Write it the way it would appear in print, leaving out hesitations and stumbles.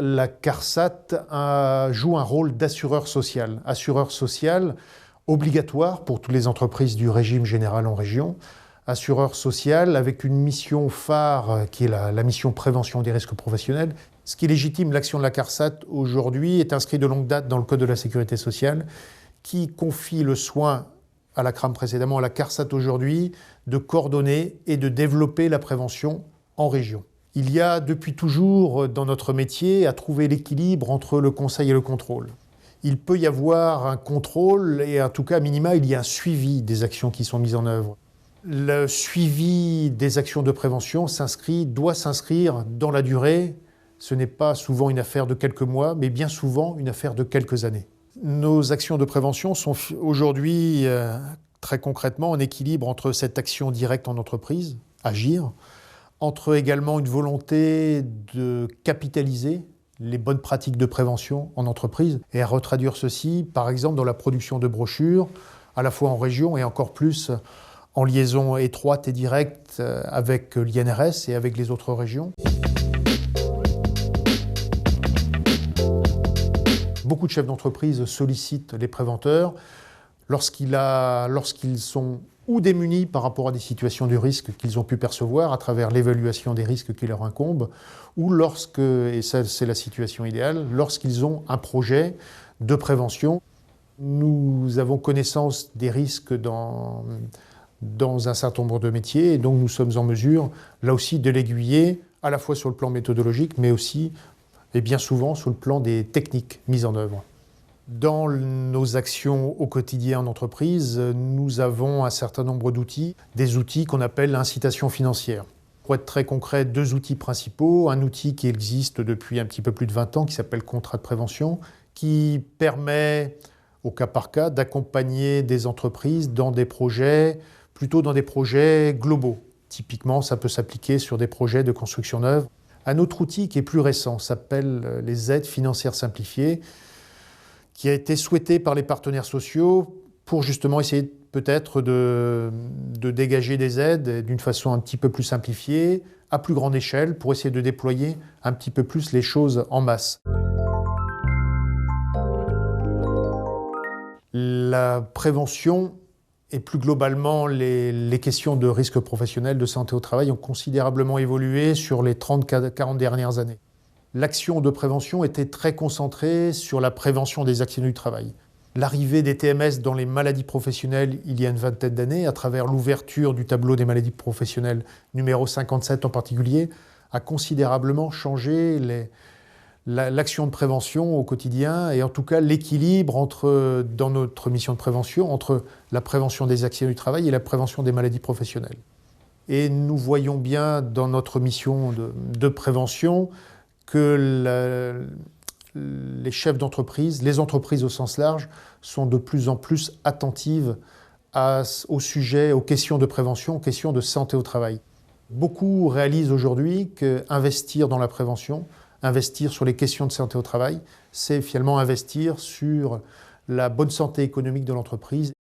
La CARSAT joue un rôle d'assureur social obligatoire pour toutes les entreprises du régime général en région, assureur social avec une mission phare qui est la mission prévention des risques professionnels. Ce qui légitime l'action de la CARSAT aujourd'hui est inscrit de longue date dans le Code de la sécurité sociale qui confie le soin à la CRAM précédemment, à la CARSAT aujourd'hui, de coordonner et de développer la prévention en région. Il y a depuis toujours dans notre métier à trouver l'équilibre entre le conseil et le contrôle. Il peut y avoir un contrôle et en tout cas, à minima, il y a un suivi des actions qui sont mises en œuvre. Le suivi des actions de prévention doit s'inscrire dans la durée. Ce n'est pas souvent une affaire de quelques mois, mais bien souvent une affaire de quelques années. Nos actions de prévention sont aujourd'hui très concrètement en équilibre entre cette action directe en entreprise, agir, entre également une volonté de capitaliser les bonnes pratiques de prévention en entreprise et à retraduire ceci, par exemple, dans la production de brochures, à la fois en région et encore plus en liaison étroite et directe avec l'INRS et avec les autres régions. Beaucoup de chefs d'entreprise sollicitent les préventeurs lorsqu'ils sont ou démunis par rapport à des situations de risque qu'ils ont pu percevoir à travers l'évaluation des risques qui leur incombent, ou et ça c'est la situation idéale, lorsqu'ils ont un projet de prévention. Nous avons connaissance des risques dans un certain nombre de métiers, et donc nous sommes en mesure, là aussi, de l'aiguiller, à la fois sur le plan méthodologique, mais aussi, et bien souvent, sur le plan des techniques mises en œuvre. Dans nos actions au quotidien en entreprise, nous avons un certain nombre d'outils, des outils qu'on appelle l'incitation financière. Pour être très concret, deux outils principaux. Un outil qui existe depuis un petit peu plus de 20 ans, qui s'appelle contrat de prévention, qui permet, au cas par cas, d'accompagner des entreprises plutôt dans des projets globaux. Typiquement, ça peut s'appliquer sur des projets de construction neuve. Un autre outil qui est plus récent s'appelle les aides financières simplifiées, qui a été souhaité par les partenaires sociaux pour justement essayer peut-être de dégager des aides d'une façon un petit peu plus simplifiée, à plus grande échelle, pour essayer de déployer un petit peu plus les choses en masse. La prévention et plus globalement les questions de risques professionnels, de santé au travail ont considérablement évolué sur les 30-40 dernières années. L'action de prévention était très concentrée sur la prévention des accidents du travail. L'arrivée des TMS dans les maladies professionnelles il y a une vingtaine d'années, à travers l'ouverture du tableau des maladies professionnelles, numéro 57 en particulier, a considérablement changé l'action de prévention au quotidien et en tout cas l'équilibre dans notre mission de prévention entre la prévention des accidents du travail et la prévention des maladies professionnelles. Et nous voyons bien dans notre mission de prévention que les chefs d'entreprise, les entreprises au sens large, sont de plus en plus attentives au sujet, aux questions de prévention, aux questions de santé au travail. Beaucoup réalisent aujourd'hui qu'investir dans la prévention, investir sur les questions de santé au travail, c'est finalement investir sur la bonne santé économique de l'entreprise.